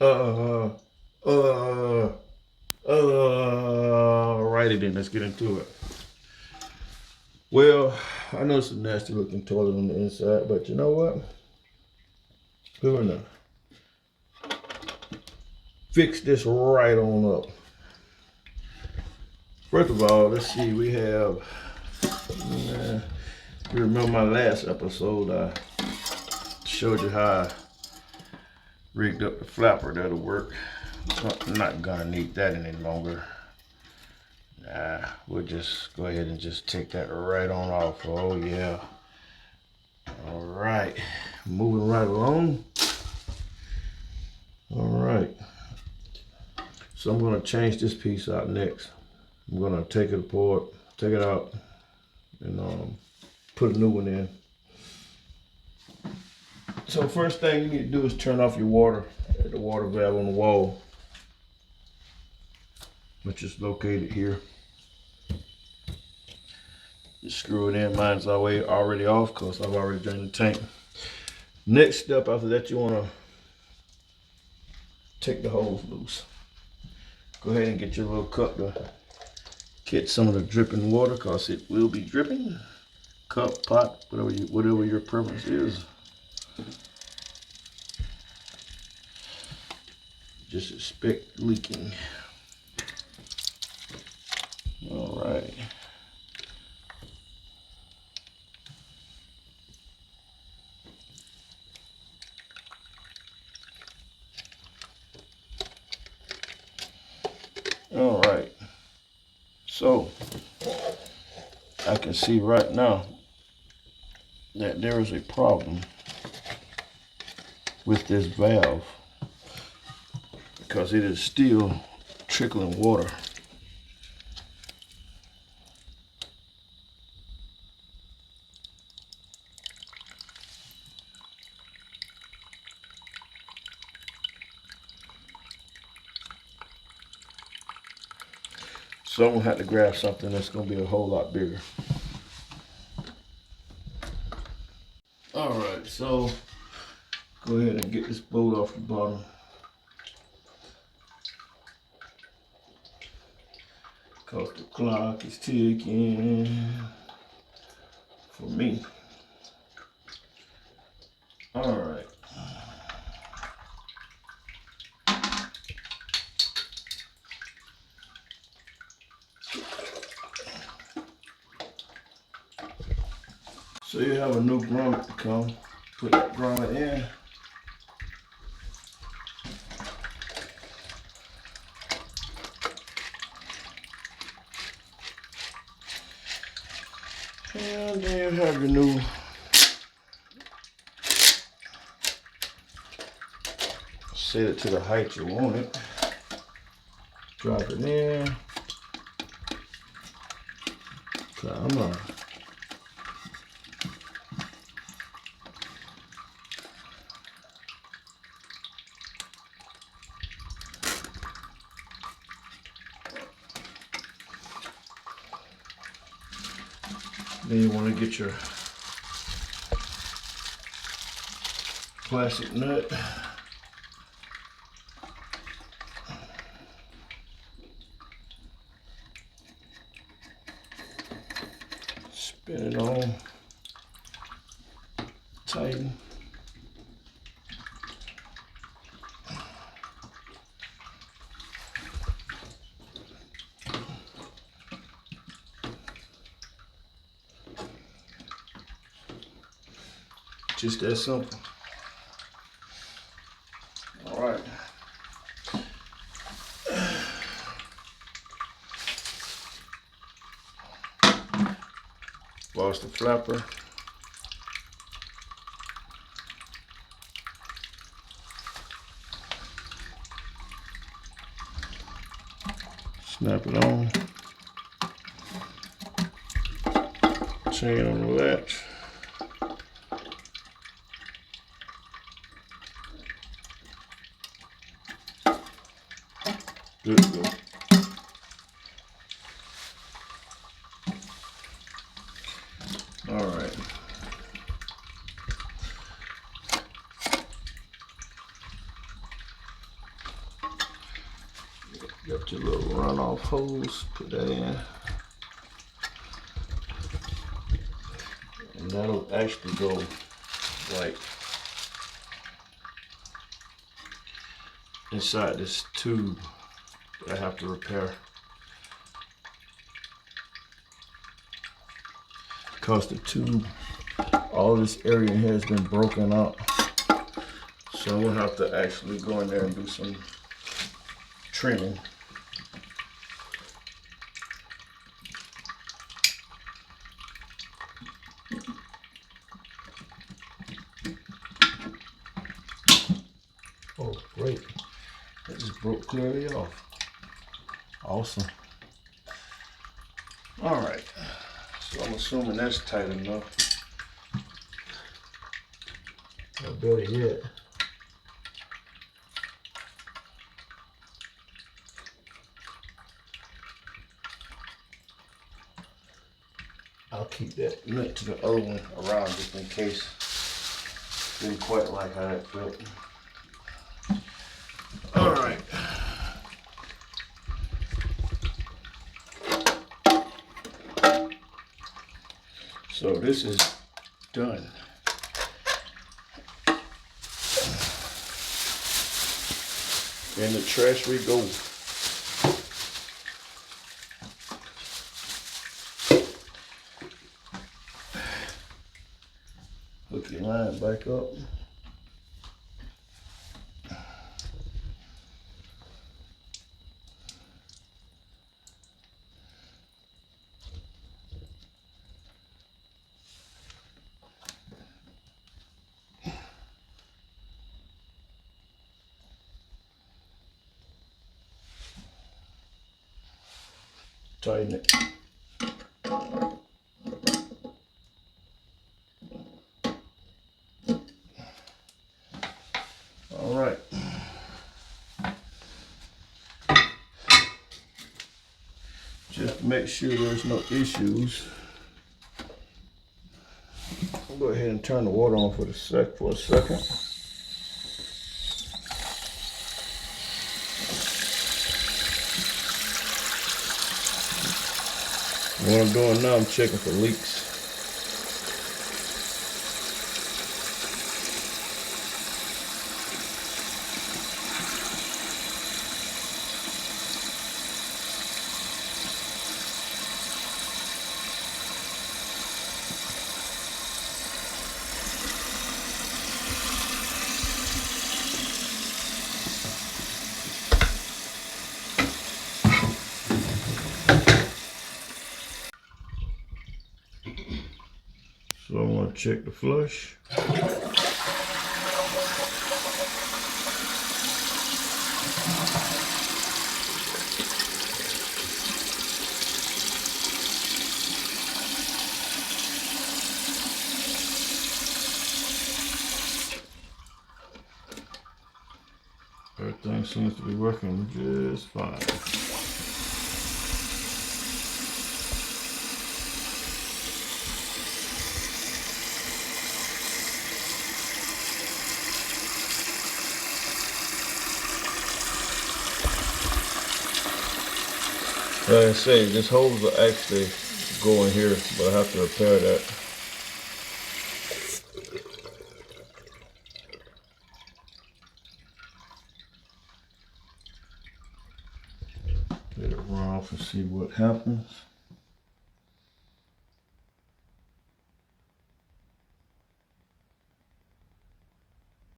Uh, uh, Alrighty then, let's get into it. Well, I know it's a nasty looking toilet on the inside, but you know what? We're gonna fix this right on up. First of all, let's see, we have, you remember my last episode, I showed you how I rigged up the flapper. That'll work. I'm not gonna need that any longer. Nah, we'll just go ahead and just take that right on off. Oh yeah. All right, moving right along. All right, so I'm gonna change this piece out next. I'm gonna take it apart, take it out, and put a new one in. So first thing you need to do is turn off your water at the water valve on the wall, which is located here. Just screw it in. Mine's already off because I've already drained the tank. Next step after that, you want to take the hose loose. Go ahead and get your little cup to catch some of the dripping water because it will be dripping. Cup, pot, whatever your preference is. Just expect leaking. All right. All right. So I can see right now that there is a problem with this valve because it is still trickling water. So I'm gonna have to grab something that's gonna be a whole lot bigger. All right, so go ahead and get this bolt off the bottom. Cause the clock is ticking for me. All right. So you have a new grommet to come. Put that grommet in. And then you have your new set it to the height you want it. Drop it in. Come on. Then you want to get your plastic nut. Spin it on. Tighten. Just that simple. All right. Lost the flapper. Snap it on. Chain on the latch. Good to go. All right. Got your little runoff hose, put that in. And that'll actually go like inside this tube that I have to repair. Because the tube, all this area here has been broken up. So I'm gonna have to actually go in there and do some trimming. Oh, great. That just broke clearly off. Awesome. All right. So I'm assuming that's tight enough. Or better yet, I'll keep that nut to the other one around just in case. Didn't quite like how that felt. All right. So this is done. In the trash we go. Hook your line back up. Tighten it. All right. Just to make sure there's no issues, I'll go ahead and turn the water on for a second. What I'm doing now, I'm checking for leaks. So I'm going to check the flush. Everything seems to be working just fine. Like I say, this hose will actually go in here, but I have to repair that. Let it run off and see what happens.